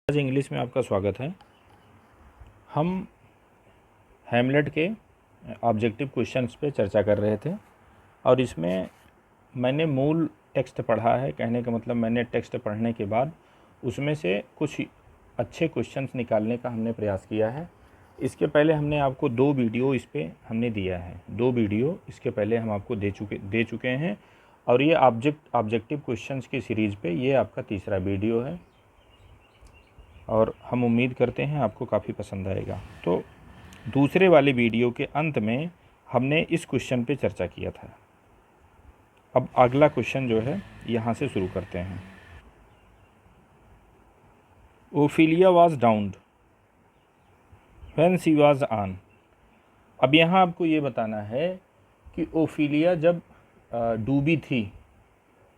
आज इंग्लिश में आपका स्वागत है। हम हैमलेट के ऑब्जेक्टिव क्वेश्चंस पे चर्चा कर रहे थे और इसमें मैंने मूल टेक्स्ट पढ़ा है। कहने का मतलब मैंने टेक्स्ट पढ़ने के बाद उसमें से कुछ अच्छे क्वेश्चंस निकालने का हमने प्रयास किया है। इसके पहले हमने आपको 2 वीडियो इस पे हमने दिया है। 2 वीडियो इसके पहले हम आपको दे चुके हैं और ये ऑब्जेक्टिव क्वेश्चंस की सीरीज़ पे ये आपका तीसरा वीडियो है और हम उम्मीद करते हैं आपको काफ़ी पसंद आएगा। तो दूसरे वाले वीडियो के अंत में हमने इस क्वेश्चन पे चर्चा किया था। अब अगला क्वेश्चन जो है यहाँ से शुरू करते हैं। Ophelia was downed when she was on. अब यहाँ आपको ये बताना है कि ओफिलिया जब डूबी थी,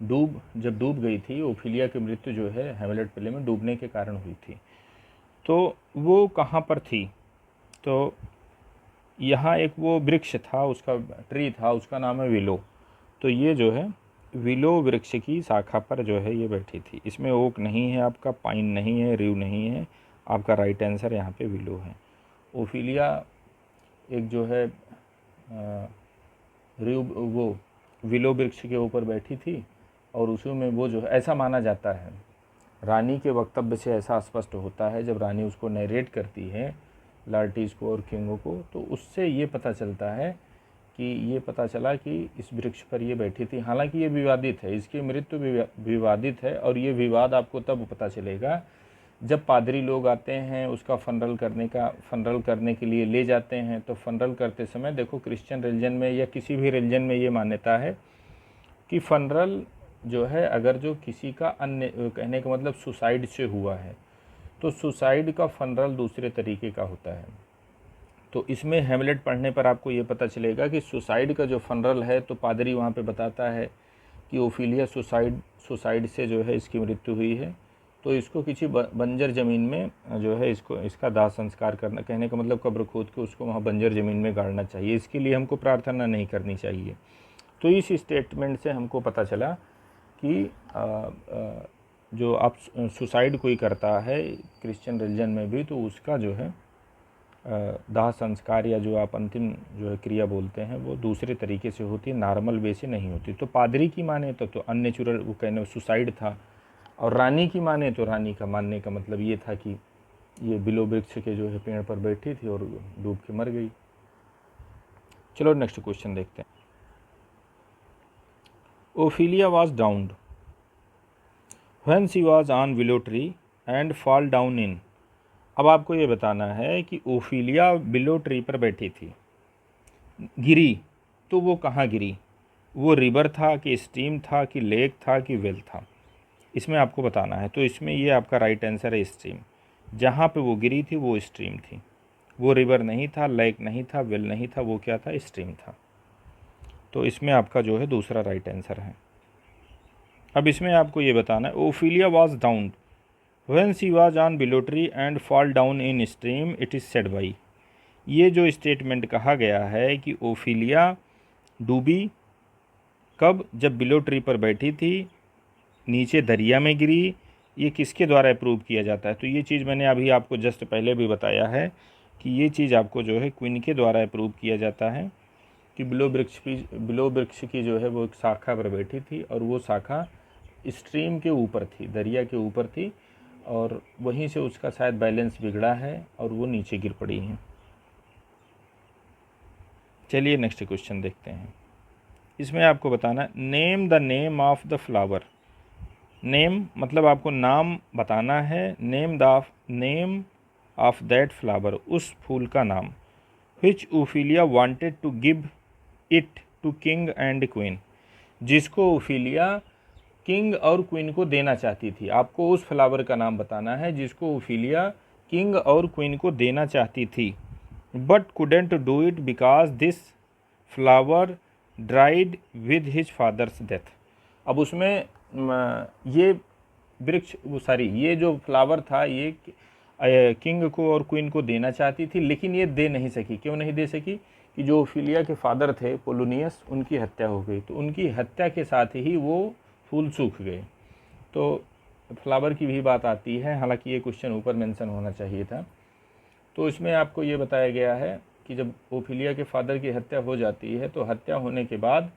जब डूब गई थी, ओफिलिया की मृत्यु जो है हैमलेट प्ले में डूबने के कारण हुई थी, तो वो कहाँ पर थी। तो यहाँ एक वो वृक्ष था, उसका ट्री था, उसका नाम है विलो। तो ये जो है विलो वृक्ष की शाखा पर जो है ये बैठी थी। इसमें ओक नहीं है, आपका पाइन नहीं है, रीव नहीं है, आपका राइट आंसर यहाँ पे विलो है। ओफिलिया एक जो है रीव वो विलो वृक्ष के ऊपर बैठी थी और उसी में वो जो है, ऐसा माना जाता है, रानी के वक्तव्य से ऐसा स्पष्ट होता है, जब रानी उसको नरेट करती है लार्टिस को और किंगो को, तो उससे ये पता चलता है कि ये पता चला कि इस वृक्ष पर ये बैठी थी। हालांकि ये विवादित है, इसकी मृत्यु विवादित है और ये विवाद आपको तब पता चलेगा जब पादरी लोग आते हैं, उसका फनरल करने के लिए ले जाते हैं। तो फनरल करते समय देखो, क्रिश्चियन रिलीजन में या किसी भी रिलीजन में ये मान्यता है कि फनरल जो है, अगर जो किसी का अन्य, कहने का मतलब सुसाइड से हुआ है, तो सुसाइड का फनरल दूसरे तरीके का होता है। तो इसमें हैमलेट पढ़ने पर आपको ये पता चलेगा कि सुसाइड का जो फनरल है, तो पादरी वहाँ पे बताता है कि ओफिलिया सुसाइड से जो है इसकी मृत्यु हुई है। तो इसको किसी बंजर ज़मीन में जो है इसका दाह संस्कार करना, कहने का मतलब कब्र खोद के उसको वहाँ बंजर ज़मीन में गाड़ना चाहिए। इसके लिए हमको प्रार्थना नहीं करनी चाहिए। तो इस स्टेटमेंट से हमको पता चला कि जो आप सुसाइड कोई करता है क्रिश्चियन रिलीजन में भी, तो उसका जो है दाह संस्कार या जो आप अंतिम जो है क्रिया बोलते हैं, वो दूसरे तरीके से होती है, नॉर्मल वे से नहीं होती। तो पादरी की माने तो अननेचुरल, वो कहने सुसाइड था, और रानी की माने तो रानी का मानने का मतलब ये था कि ये बिलो वृक्ष के जो है पेड़ पर बैठी थी और डूब के मर गई। चलो नेक्स्ट क्वेश्चन देखते हैं। Ophelia was downed when she was on willow tree and fall down in. अब आपको ये बताना है कि ओफिलिया विलो ट्री पर बैठी थी, गिरी, तो वो कहाँ गिरी, वो रिवर था कि स्ट्रीम था कि लेक था कि वेल था, इसमें आपको बताना है। तो इसमें ये आपका राइट आंसर है स्ट्रीम। जहाँ पे वो गिरी थी वो स्ट्रीम थी, वो रिवर नहीं था, लेक नहीं था, वेल नहीं था, वो क्या था, स्ट्रीम था। तो इसमें आपका जो है दूसरा राइट आंसर है। अब इसमें आपको ये बताना है, Ophelia was downed when she was on below tree and fall down in stream, it is said by. ये जो स्टेटमेंट कहा गया है कि ओफिलिया डूबी कब, जब बिलो ट्री पर बैठी थी, नीचे दरिया में गिरी, ये किसके द्वारा अप्रूव किया जाता है। तो ये चीज़ मैंने अभी आपको जस्ट पहले भी बताया है कि ये चीज़ आपको जो है क्वीन के द्वारा अप्रूव किया जाता है कि बिलो वृक्ष की जो है वो एक शाखा पर बैठी थी और वो शाखा स्ट्रीम के ऊपर थी, दरिया के ऊपर थी, और वहीं से उसका शायद बैलेंस बिगड़ा है और वो नीचे गिर पड़ी है। चलिए नेक्स्ट क्वेश्चन देखते हैं। इसमें आपको बताना, name the name of the flower. Name मतलब आपको नाम बताना है, नेम ऑफ दैट फ्लावर, उस फूल का नाम, which Ophelia wanted to give it to king and queen, जिसको ओफिलिया किंग और क्वीन को देना चाहती थी। आपको उस फ्लावर का नाम बताना है जिसको ओफिलिया किंग और क्वीन को देना चाहती थी, but couldn't do it because this flower dried with his father's death. अब उसमें ये वृक्ष ये जो फ्लावर था, ये किंग को और क्वीन को देना चाहती थी, लेकिन ये दे नहीं सकी। क्यों नहीं दे सकी? कि जो ओफिलिया के फादर थे पोलोनियस, उनकी हत्या हो गई। तो उनकी हत्या के साथ ही वो फूल सूख गए। तो फ्लावर की भी बात आती है, हालांकि ये क्वेश्चन ऊपर मेंशन होना चाहिए था। तो इसमें आपको ये बताया गया है कि जब ओफिलिया के फादर की हत्या हो जाती है तो हत्या होने के बाद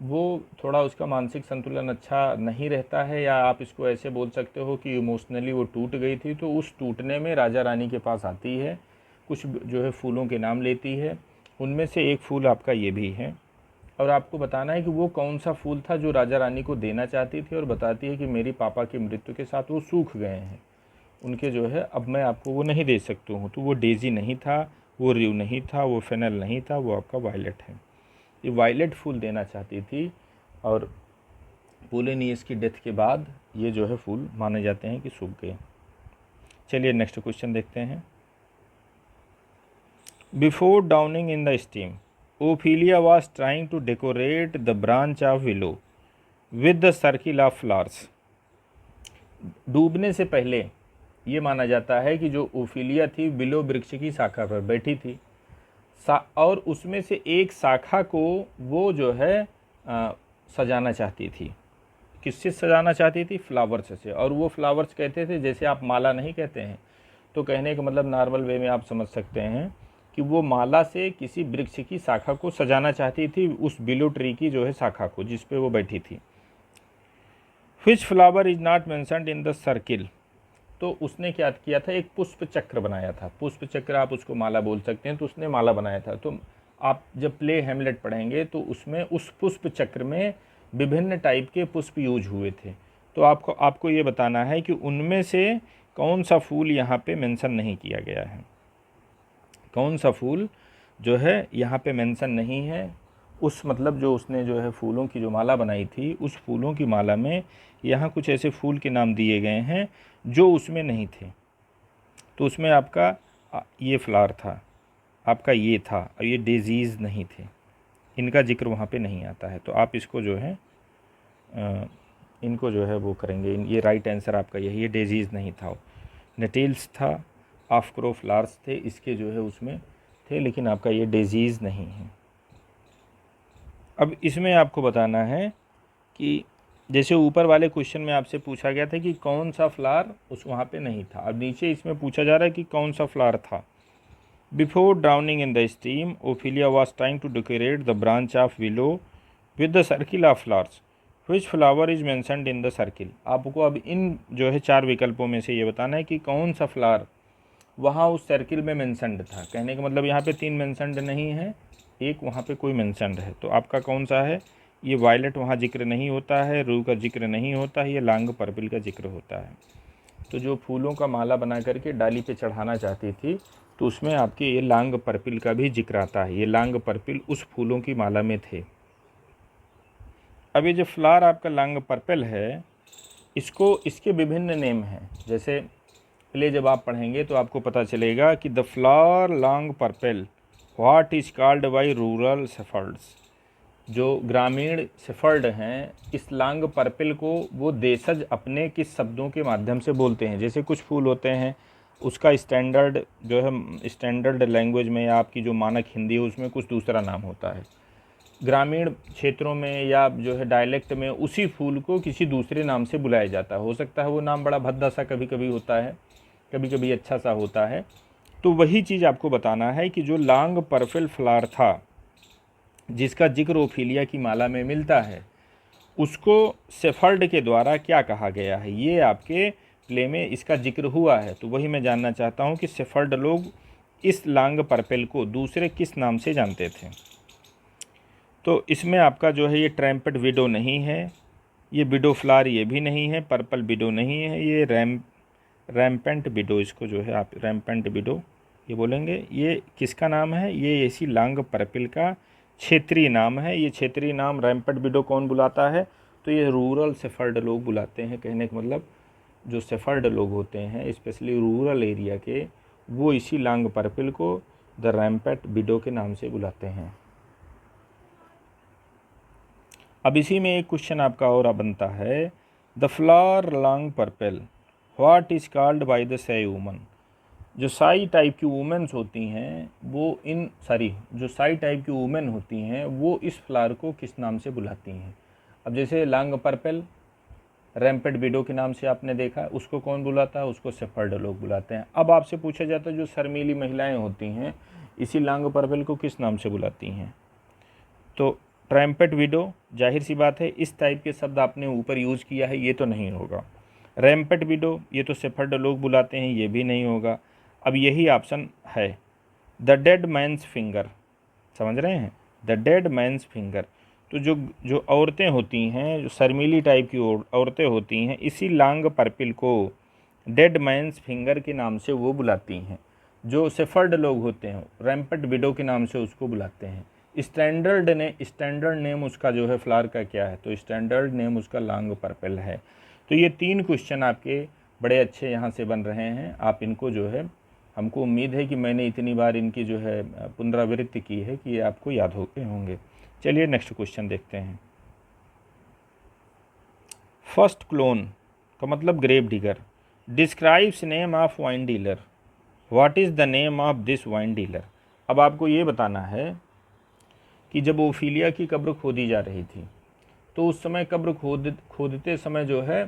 वो थोड़ा उसका मानसिक संतुलन अच्छा नहीं रहता है, या आप इसको ऐसे बोल सकते हो कि इमोशनली वो टूट गई थी। तो उस टूटने में राजा रानी के पास आती है, कुछ जो है फूलों के नाम लेती है, उनमें से एक फूल आपका ये भी है, और आपको बताना है कि वो कौन सा फूल था जो राजा रानी को देना चाहती थी, और बताती है कि मेरी पापा की मृत्यु के साथ वो सूख गए हैं, उनके जो है अब मैं आपको वो नहीं दे सकती हूँ। तो वो डेजी नहीं था, वो रिव नहीं था, वो फेनल नहीं था, वो आपका वायलेट है। ये वायलेट फूल देना चाहती थी, और पोलिनियस की डेथ के बाद ये जो है फूल माने जाते हैं कि सूख गए। चलिए नेक्स्ट क्वेश्चन देखते हैं। Before drowning in the stream, Ophelia was trying to decorate the branch of willow with the circle of flowers. डूबने से पहले ये माना जाता है कि जो ओफिलिया थी विलो वृक्ष की शाखा पर बैठी थी, और उसमें से एक शाखा को वो जो है सजाना चाहती थी। किससे सजाना चाहती थी? फ्लावर्स से। और वो फ्लावर्स कहते थे, जैसे आप माला नहीं कहते हैं, तो कहने का मतलब नॉर्मल वे में आप समझ सकते हैं कि वो माला से किसी वृक्ष की शाखा को सजाना चाहती थी, उस बिलो ट्री की जो है शाखा को जिस पे वो बैठी थी। Which flower is not mentioned in the circle. तो उसने क्या किया था, एक पुष्प चक्र बनाया था। पुष्प चक्र आप उसको माला बोल सकते हैं, तो उसने माला बनाया था। तो आप जब प्ले हेमलेट पढ़ेंगे तो उसमें उस पुष्प चक्र में विभिन्न टाइप के पुष्प यूज हुए थे। तो आपको ये बताना है कि उनमें से कौन सा फूल यहाँ पे मेंशन नहीं किया गया है, कौन सा फूल जो है यहाँ पे मेंशन नहीं है। उस मतलब जो उसने जो है फूलों की जो माला बनाई थी, उस फूलों की माला में यहाँ कुछ ऐसे फूल के नाम दिए गए हैं जो उसमें नहीं थे। तो उसमें आपका ये फ्लावर था, आपका ये था, और ये डेजीज़ नहीं थे, इनका जिक्र वहाँ पे नहीं आता है। तो आप इसको जो है इनको जो है वो करेंगे। ये राइट आंसर आपका यही है, डेजीज़ नहीं था। नेटिल्स था, आफ्क्रो फ्लावर्स थे, इसके जो है उसमें थे, लेकिन आपका ये डेजीज़ नहीं है। अब इसमें आपको बताना है कि जैसे ऊपर वाले क्वेश्चन में आपसे पूछा गया था कि कौन सा फ्लावर उस वहाँ पे नहीं था, अब नीचे इसमें पूछा जा रहा है कि कौन सा फ्लावर था। Before drowning in the stream, Ophelia was trying to decorate the branch of willow with the circle of flowers. Which flower is mentioned in the circle. आपको अब इन जो है 4 विकल्पों में से ये बताना है कि कौन सा फ्लावर वहाँ उस सर्किल में मेंशन्ड था। कहने का मतलब यहाँ पे 3 मेंशन्ड नहीं है, एक वहाँ पे कोई मेंशन्ड है। तो आपका कौन सा है? ये वायलेट वहाँ जिक्र नहीं होता है, रू का जिक्र नहीं होता है, ये लांग पर्पल का जिक्र होता है। तो जो फूलों का माला बना करके डाली पे चढ़ाना चाहती थी, तो उसमें आपके ये लांग पर्पल का भी जिक्र आता है। ये लांग पर्पल उस फूलों की माला में थे। अब ये जो फ्लावर आपका लांग पर्पल है, इसके विभिन्न नेम हैं। जैसे पहले जब आप पढ़ेंगे तो आपको पता चलेगा कि the flower long purple what is called by rural shepherd's. जो ग्रामीण शेफर्ड हैं, इस लॉन्ग पर्पल को वो देशज अपने किस शब्दों के माध्यम से बोलते हैं। जैसे कुछ फूल होते हैं, उसका स्टैंडर्ड जो है स्टैंडर्ड लैंग्वेज में या आपकी जो मानक हिंदी है उसमें कुछ दूसरा नाम होता है। ग्रामीण क्षेत्रों में या जो है डायलेक्ट में उसी फूल को किसी दूसरे नाम से बुलाया जाता है। हो सकता है वो नाम बड़ा भद्दा सा कभी कभी होता है, कभी कभी अच्छा सा होता है। तो वही चीज़ आपको बताना है कि जो लॉन्ग पर्पल फ्लावर था, जिसका जिक्र ओफिलिया की माला में मिलता है, उसको शेफर्ड के द्वारा क्या कहा गया है। ये आपके प्ले में इसका जिक्र हुआ है। तो वही मैं जानना चाहता हूँ कि शेफर्ड लोग इस लॉन्ग पर्पल को दूसरे किस नाम से जानते थे। तो इसमें आपका जो है ये ट्रैम्पेट विडो नहीं है, ये विडो फ्लावर ये भी नहीं है, पर्पल विडो नहीं है, ये रैम्पेंट विडो, इसको जो है आप रैम्पेंट विडो ये बोलेंगे। ये किसका नाम है? ये इसी लॉन्ग पर्पल का क्षेत्रीय नाम है। ये क्षेत्रीय नाम रैम्पेंट विडो कौन बुलाता है? तो ये रूरल शेफर्ड लोग बुलाते हैं। कहने का मतलब जो शेफर्ड लोग होते हैं स्पेशली रूरल एरिया के, वो इसी लॉन्ग पर्पल को द रैम्पेंट विडो के नाम से बुलाते हैं। अब इसी में एक क्वेश्चन आपका और बनता है, the flower long purple what is called by the Sai woman. जो साई टाइप की वुमेन्स होती हैं वो जो साई टाइप की वुमेन होती हैं वो इस फ्लावर को किस नाम से बुलाती हैं। अब जैसे लॉन्ग पर्पल रैम्पेट विडो के नाम से आपने देखा, उसको कौन बुलाता है? उसको शेफर्ड लोग बुलाते हैं। अब आपसे पूछा जाता है जो शर्मीली महिलाएं होती हैं इसी लांग पर्पल को किस नाम से बुलाती हैं? तो ट्रैम्पेट विडो, जाहिर सी बात है इस टाइप के शब्द आपने ऊपर यूज़ किया है, ये तो नहीं होगा। रैम्पेट विडो ये तो शेफर्ड लोग बुलाते हैं, ये भी नहीं होगा। अब यही ऑप्शन है द डेड मैन्स फिंगर, समझ रहे हैं? The dead man's finger. तो जो औरतें होती हैं, जो शर्मीली टाइप की औरतें होती हैं, इसी लांग पर्पल को डेड मैन्स फिंगर के नाम से वो बुलाती हैं। जो शेफर्ड लोग होते हैं रैम्पेट विडो के नाम से उसको बुलाते हैं। स्टैंडर्ड नेम उसका जो है फ्लावर का क्या है? तो स्टैंडर्ड नेम उसका लांग पर्पल है। तो ये 3 क्वेश्चन आपके बड़े अच्छे यहाँ से बन रहे हैं। आप इनको जो है, हमको उम्मीद है कि मैंने इतनी बार इनकी जो है पुनरावृत्ति की है कि ये आपको याद हो गए होंगे। चलिए नेक्स्ट क्वेश्चन देखते हैं। फर्स्ट क्लोन का मतलब grave digger. Describes name of wine dealer. What is the name of this wine dealer? अब आपको ये बताना है कि जब ओफीलिया की कब्र खोदी जा रही थी तो उस समय कब्र खोदते समय जो है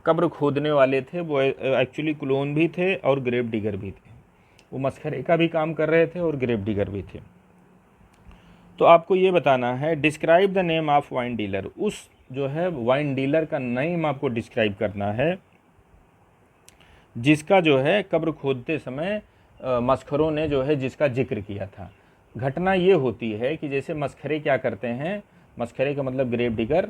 कब्र खोदने वाले थे वो एक्चुअली क्लोन भी थे और ग्रेव डिगर भी थे। वो मसखरे का भी काम कर रहे थे और ग्रेव डिगर भी थे। तो आपको ये बताना है describe the name of wine dealer. उस जो है वाइन डीलर का नेम आपको डिस्क्राइब करना है जिसका जो है कब्र खोदते समय मसखरों ने जो है जिसका जिक्र किया था। घटना ये होती है कि जैसे मसखरे क्या करते हैं, मसखरे का मतलब ग्रेव डिगर,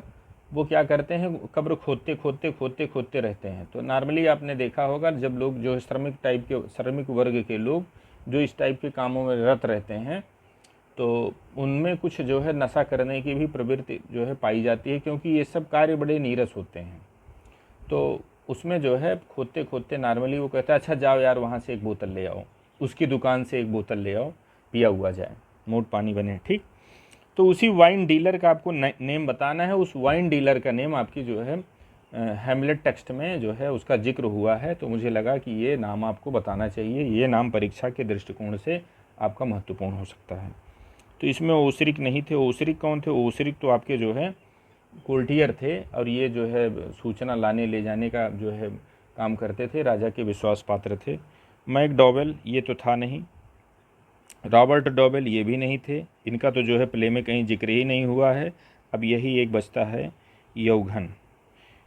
वो क्या करते हैं कब्र खोदते रहते हैं। तो नॉर्मली आपने देखा होगा जब लोग जो है श्रमिक वर्ग के लोग जो इस टाइप के कामों में रत रहते हैं तो उनमें कुछ जो है नशा करने की भी प्रवृत्ति जो है पाई जाती है, क्योंकि ये सब कार्य बड़े नीरस होते हैं। तो उसमें जो है खोदते नॉर्मली वो कहता है अच्छा जाओ यार वहाँ से एक बोतल ले आओ, उसकी दुकान से एक बोतल ले आओ, पिया हुआ जाए, मूड पानी बने। ठीक, तो उसी वाइन डीलर का आपको नेम बताना है। उस वाइन डीलर का नेम आपकी जो है हैमलेट टेक्स्ट में जो है उसका जिक्र हुआ है, तो मुझे लगा कि ये नाम आपको बताना चाहिए। ये नाम परीक्षा के दृष्टिकोण से आपका महत्वपूर्ण हो सकता है। तो इसमें ओसरिक नहीं थे। ओसरिक कौन थे? ओसरिक तो आपके जो है कोल्टियर थे और ये जो है सूचना लाने ले जाने का जो है काम करते थे, राजा के विश्वास पात्र थे। मैक डॉवेल ये तो था नहीं। रॉबर्ट डॉवेल ये भी नहीं थे, इनका तो जो है प्ले में कहीं जिक्र ही नहीं हुआ है। अब यही एक बचता है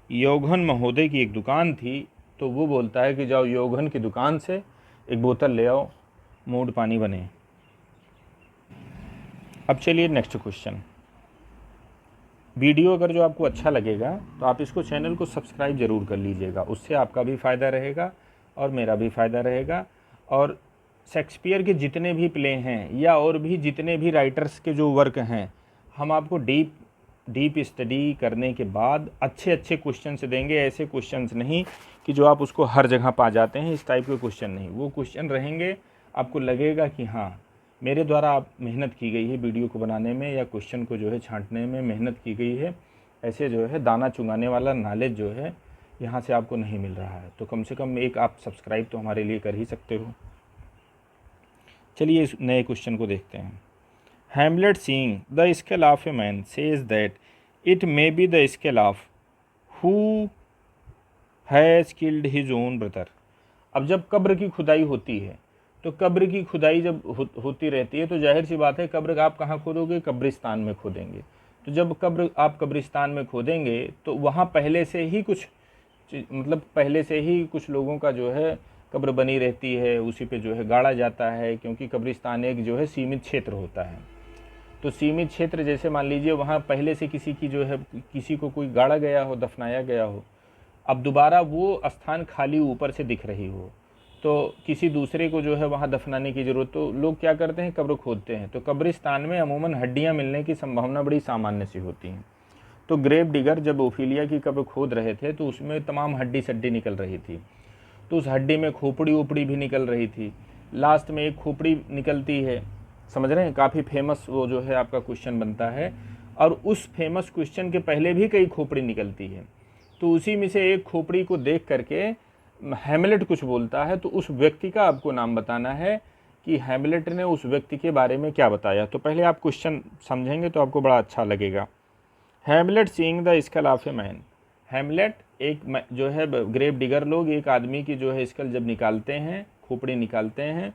यौघन महोदय की एक दुकान थी, तो वो बोलता है कि जाओ यौघन की दुकान से एक बोतल ले आओ, मूड पानी बने। अब चलिए नेक्स्ट क्वेश्चन। वीडियो अगर जो आपको अच्छा लगेगा तो आप इसको चैनल को सब्सक्राइब ज़रूर कर लीजिएगा, उससे आपका भी फ़ायदा रहेगा और मेरा भी फ़ायदा रहेगा। और शेक्सपियर के जितने भी प्ले हैं या और भी जितने भी राइटर्स के जो वर्क हैं, हम आपको डीप स्टडी करने के बाद अच्छे क्वेश्चंस देंगे। ऐसे क्वेश्चंस नहीं कि जो आप उसको हर जगह पा जाते हैं, इस टाइप के क्वेश्चन नहीं। वो क्वेश्चन रहेंगे आपको लगेगा कि हाँ मेरे द्वारा आप मेहनत की गई है वीडियो को बनाने में या क्वेश्चन को जो है छांटने में मेहनत की गई है। ऐसे जो है दाना चुंगाने वाला नॉलेज जो है यहाँ से आपको नहीं मिल रहा है। तो कम से कम एक आप सब्सक्राइब तो हमारे लिए कर ही सकते हो। चलिए इस नए क्वेश्चन को देखते हैं। Hamlet seeing the skull of a man says that it may be the skull of who has killed his own brother. अब जब कब्र की खुदाई होती है तो कब्र की खुदाई जब होती रहती है तो जाहिर सी बात है कब्र आप कहाँ खोदोगे? कब्रिस्तान में खोदेंगे। तो जब कब्र आप कब्रिस्तान में खोदेंगे तो वहाँ पहले से ही कुछ लोगों का जो है कब्र बनी रहती है, उसी पे जो है गाड़ा जाता है, क्योंकि कब्रिस्तान एक जो है सीमित क्षेत्र होता है। तो सीमित क्षेत्र जैसे मान लीजिए वहाँ पहले से किसी को कोई गाड़ा गया हो, दफनाया गया हो, अब दोबारा वो स्थान खाली ऊपर से दिख रही हो, तो किसी दूसरे को जो है वहाँ दफनाने की ज़रूरत, तो लोग क्या करते हैं? कब्र खोदते हैं। तो कब्रिस्तान में अमूमन हड्डियाँ मिलने की संभावना बड़ी सामान्य सी होती हैं। तो ग्रेव डिगर जब ओफीलिया की कब्र खोद रहे थे तो उसमें तमाम हड्डी सड्डी निकल रही थी, तो उस हड्डी में खोपड़ी ओपड़ी भी निकल रही थी। लास्ट में एक खोपड़ी निकलती है, समझ रहे हैं? काफ़ी फेमस वो जो है आपका क्वेश्चन बनता है, और उस फेमस क्वेश्चन के पहले भी कई खोपड़ी निकलती है। तो उसी में से एक खोपड़ी को देख करके हैमलेट कुछ बोलता है, तो उस व्यक्ति का आपको नाम बताना है कि हैमलेट ने उस व्यक्ति के बारे में क्या बताया। तो पहले आप क्वेश्चन समझेंगे तो आपको बड़ा अच्छा लगेगा। Hamlet seeing the skull of a man, Hamlet जो है ग्रेव डिगर लोग एक आदमी की जो है स्कल जब निकालते हैं, खोपड़ी निकालते हैं,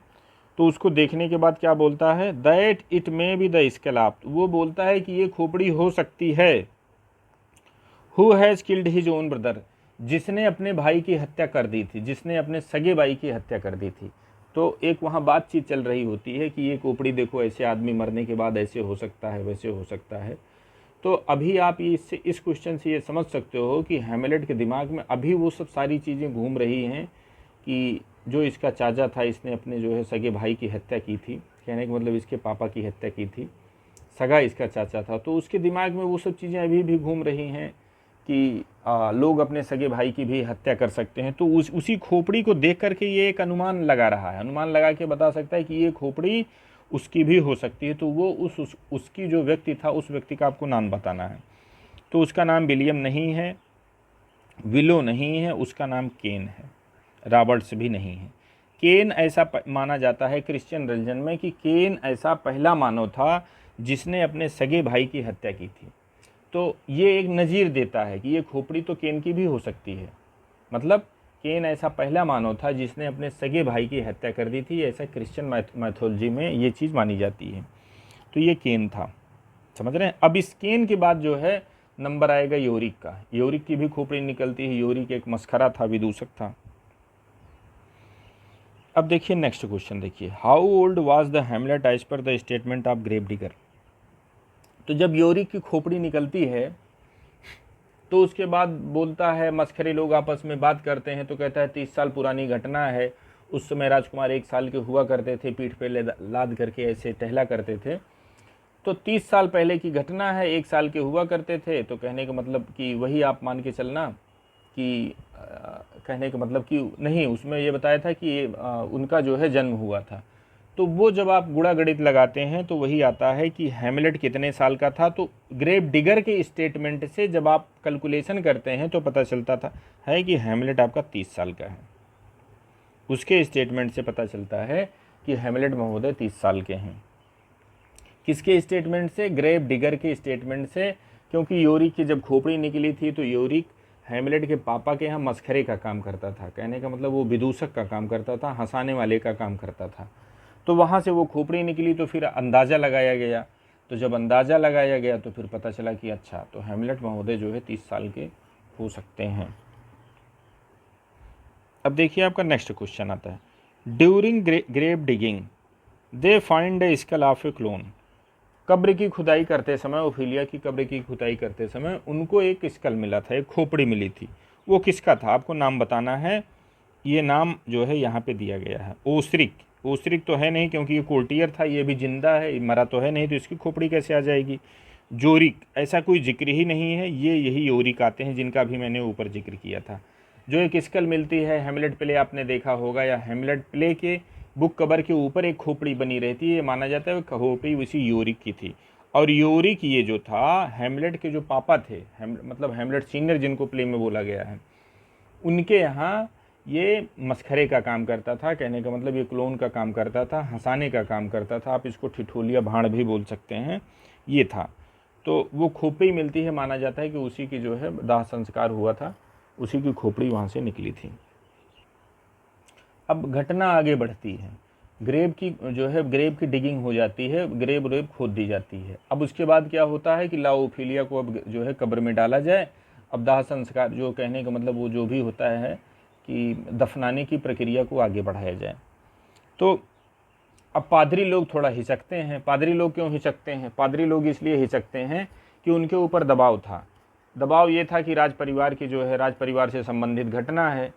तो उसको देखने के बाद क्या बोलता है, that it may be the skull of, वो बोलता है कि ये खोपड़ी हो सकती है, who has killed his own brother, जिसने अपने भाई की हत्या कर दी थी, जिसने अपने सगे भाई की हत्या कर दी थी। तो एक वहाँ बातचीत चल रही होती है कि ये खोपड़ी देखो, ऐसे आदमी मरने के बाद ऐसे हो सकता है, वैसे हो सकता है। तो अभी आप इससे, इस क्वेश्चन से ये समझ सकते हो कि हैमलेट के दिमाग में अभी वो सब सारी चीज़ें घूम रही हैं कि जो इसका चाचा था, इसने अपने जो है सगे भाई की हत्या की थी, कहने का मतलब इसके पापा की हत्या की थी, सगा इसका चाचा था, तो उसके दिमाग में वो सब चीज़ें अभी भी घूम रही हैं कि लोग अपने सगे भाई की भी हत्या कर सकते हैं। तो उसी खोपड़ी को देख करके ये एक अनुमान लगा रहा है, अनुमान लगा के बता सकता है कि ये खोपड़ी उसकी भी हो सकती है। तो वो उसकी जो व्यक्ति था, उस व्यक्ति का आपको नाम बताना है। तो उसका नाम विलियम नहीं है, विलो नहीं है, उसका नाम केन है, रॉबर्ट्स भी नहीं है। केन ऐसा माना जाता है क्रिश्चियन रिलीजन में कि केन ऐसा पहला मानव था जिसने अपने सगे भाई की हत्या की थी। तो ये एक नज़ीर देता है कि ये खोपड़ी तो केन की भी हो सकती है, मतलब केन ऐसा पहला मानव था जिसने अपने सगे भाई की हत्या कर दी थी, ऐसा क्रिश्चियन मैथोलॉजी में ये चीज़ मानी जाती है। तो ये केन था, समझ रहे हैं। अब इस केन के बाद जो है नंबर आएगा योरिक का। योरिक की भी खोपड़ी निकलती है। योरिक एक मस्खरा था, विदूषक था। अब देखिए नेक्स्ट क्वेश्चन, देखिए how old was the Hamlet age per the statement of grave digger. तो जब योरिक की खोपड़ी निकलती है तो उसके बाद बोलता है, मस्खरे लोग आपस में बात करते हैं, तो कहता है 30 साल पुरानी घटना है। उस समय राजकुमार 1 साल के हुआ करते थे, पीठ पे लाद करके ऐसे टहला करते थे। तो 30 साल पहले की घटना है, 1 साल के हुआ करते थे। तो कहने का मतलब कि वही आप मान के चलना कि कहने का मतलब कि नहीं, उसमें ये बताया था कि उनका जो है जन्म हुआ था। तो वो जब आप गुणा गणित लगाते हैं तो वही आता है कि हैमलेट कितने साल का था। तो ग्रेव डिगर के स्टेटमेंट से जब आप कैलकुलेशन करते हैं तो पता चलता था है कि हैमलेट आपका 30 साल का है। उसके स्टेटमेंट से पता चलता है कि हैमलेट महोदय 30 साल के हैं। किसके स्टेटमेंट से? ग्रेव डिगर के स्टेटमेंट से। क्योंकि योरिक की जब खोपड़ी निकली थी तो योरिक हैमलेट के पापा के यहाँ मस्खरे का काम करता था, कहने का मतलब वो विदूषक का काम करता था, हंसाने वाले का काम करता था। तो वहाँ से वो खोपड़ी निकली तो फिर अंदाज़ा लगाया गया। तो जब अंदाज़ा लगाया गया तो फिर पता चला कि अच्छा, तो हैमलेट महोदय जो है 30 साल के हो सकते हैं। अब देखिए आपका नेक्स्ट क्वेश्चन आता है, during grave digging they find a skull of a clown. कब्र की खुदाई करते समय, ओफिलिया की कब्र की खुदाई करते समय उनको एक स्कल मिला था, एक खोपड़ी मिली थी। वो किसका था? आपको नाम बताना है। ये नाम जो है यहाँ पे दिया गया है। ओसरिक, ओसरिक तो है नहीं क्योंकि ये कोल्टियर था, ये भी जिंदा है, मरा तो है नहीं, तो इसकी खोपड़ी कैसे आ जाएगी? जोरिक, ऐसा कोई जिक्र ही नहीं है। ये यही योरिक आते हैं जिनका भी मैंने ऊपर जिक्र किया था। जो एक स्कल मिलती है, हैमलेट प्ले आपने देखा होगा, या हैमलेट प्ले के बुक कवर के ऊपर एक खोपड़ी बनी रहती है, ये माना जाता है खोपड़ी उसी योरिक की थी। और योरिक ये जो था, हैमलेट के जो पापा थे, मतलब हैमलेट सीनियर जिनको प्ले में बोला गया है, उनके यहाँ ये मस्खरे का काम करता था, कहने का मतलब ये क्लोन का काम करता था, हंसाने का काम करता था, आप इसको ठिठोलिया भाड़ भी बोल सकते हैं, ये था। तो वो खोपड़ी मिलती है, माना जाता है कि उसी की जो है दाह संस्कार हुआ था, उसी की खोपड़ी वहाँ से निकली थी। अब घटना आगे बढ़ती है, ग्रेव की जो है ग्रेव की डिगिंग हो जाती है, ग्रेव रेव खोद दी जाती है। अब उसके बाद क्या होता है कि लाओफिलिया को अब जो है कब्र में डाला जाए। अब दाह संस्कार, जो कहने का मतलब वो जो भी होता है कि दफनाने की प्रक्रिया को आगे बढ़ाया जाए। तो अब पादरी लोग थोड़ा हिचकते हैं। पादरी लोग क्यों हिचकते हैं? पादरी लोग इसलिए हिचकते हैं कि उनके ऊपर दबाव था। दबाव ये था कि राज परिवार की जो है, राज परिवार से संबंधित घटना है,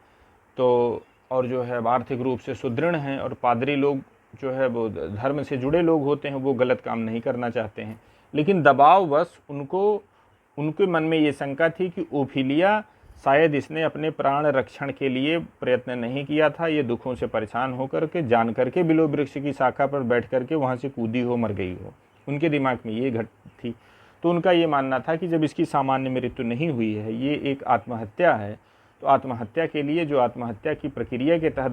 तो और जो है आर्थिक रूप से सुदृढ़ हैं, और पादरी लोग जो है वो धर्म से जुड़े लोग होते हैं, वो गलत काम नहीं करना चाहते हैं। लेकिन दबाववश उनके मन में ये शंका थी कि ओफिलिया शायद इसने अपने प्राण रक्षण के लिए प्रयत्न नहीं किया था, ये दुखों से परेशान होकर के जान करके बिलो वृक्ष की शाखा पर बैठ करके वहाँ से कूदी हो, मर गई हो। उनके दिमाग में ये घट थी। तो उनका ये मानना था कि जब इसकी सामान्य मृत्यु नहीं हुई है, ये एक आत्महत्या है, तो आत्महत्या के लिए जो आत्महत्या की प्रक्रिया के तहत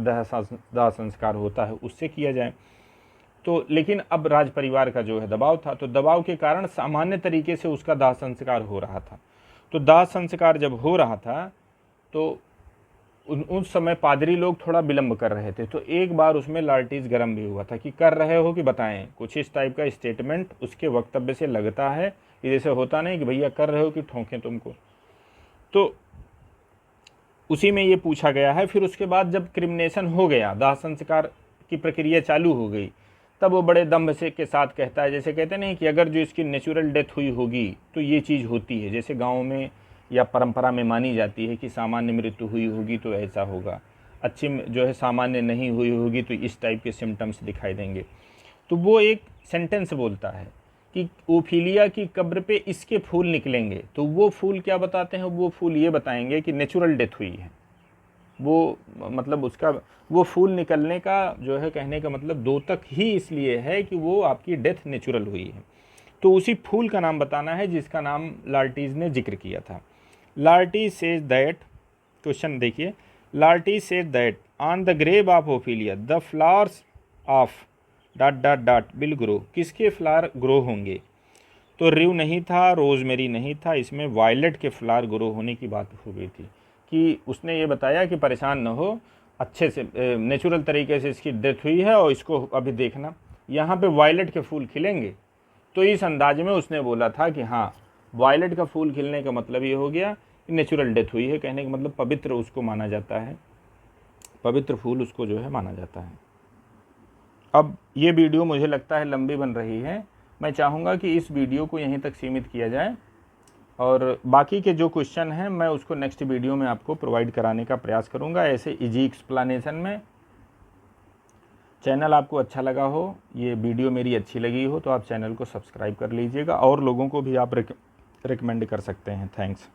दाह संस्कार होता है उससे किया जाए। तो लेकिन अब राज परिवार का जो है दबाव था, तो दबाव के कारण सामान्य तरीके से उसका दाह संस्कार हो रहा था। तो दाह संस्कार जब हो रहा था तो उस समय पादरी लोग थोड़ा विलंब कर रहे थे, तो एक बार उसमें लार्टिस गर्म भी हुआ था कि कर रहे हो कि बताएं, कुछ इस टाइप का स्टेटमेंट उसके वक्तव्य से लगता है कि जैसे होता नहीं कि भैया कर रहे हो कि ठोंकें तुमको। तो उसी में ये पूछा गया है। फिर उसके बाद जब क्रिमिनेशन हो गया, दाह संस्कार की प्रक्रिया चालू हो गई, तब वो बड़े दम्भ से के साथ कहता है, जैसे कहते नहीं कि अगर जो इसकी नेचुरल डेथ हुई होगी तो ये चीज़ होती है, जैसे गाँव में या परंपरा में मानी जाती है कि सामान्य मृत्यु हुई होगी तो ऐसा होगा, अच्छी जो है सामान्य नहीं हुई होगी तो इस टाइप के सिम्टम्स दिखाई देंगे। तो वो एक सेंटेंस बोलता है कि ओफीलिया की कब्र पे इसके फूल निकलेंगे, तो वो फूल क्या बताते हैं, वो फूल ये बताएंगे कि नेचुरल डेथ हुई है। वो मतलब उसका वो फूल निकलने का जो है कहने का मतलब द्योतक ही इसलिए है कि वो आपकी डेथ नेचुरल हुई है। तो उसी फूल का नाम बताना है जिसका नाम लार्टीज ने जिक्र किया था। लार्टीज सेज दैट, क्वेश्चन देखिए, Laertes says that on the grave of Ophelia the flowers of dot dot dot will grow, किसके फ्लावर ग्रो होंगे? तो रिव नहीं था, रोजमेरी नहीं था, इसमें वायलेट के फ्लावर ग्रो होने की बात हो गई थी। कि उसने ये बताया कि परेशान न हो, अच्छे से नेचुरल तरीके से इसकी डेथ हुई है और इसको अभी देखना यहाँ पे वायलेट के फूल खिलेंगे। तो इस अंदाज में उसने बोला था कि हाँ, वायलेट का फूल खिलने का मतलब ये हो गया कि नेचुरल डेथ हुई है, कहने का मतलब पवित्र उसको माना जाता है, पवित्र फूल उसको जो है माना जाता है। अब ये वीडियो मुझे लगता है लंबी बन रही है, मैं चाहूँगा कि इस वीडियो को यहीं तक सीमित किया जाए और बाकी के जो क्वेश्चन हैं मैं उसको नेक्स्ट वीडियो में आपको प्रोवाइड कराने का प्रयास करूँगा ऐसे इजी एक्सप्लेनेशन में। चैनल आपको अच्छा लगा हो, ये वीडियो मेरी अच्छी लगी हो तो आप चैनल को सब्सक्राइब कर लीजिएगा और लोगों को भी आप रिकमेंड कर सकते हैं। थैंक्स।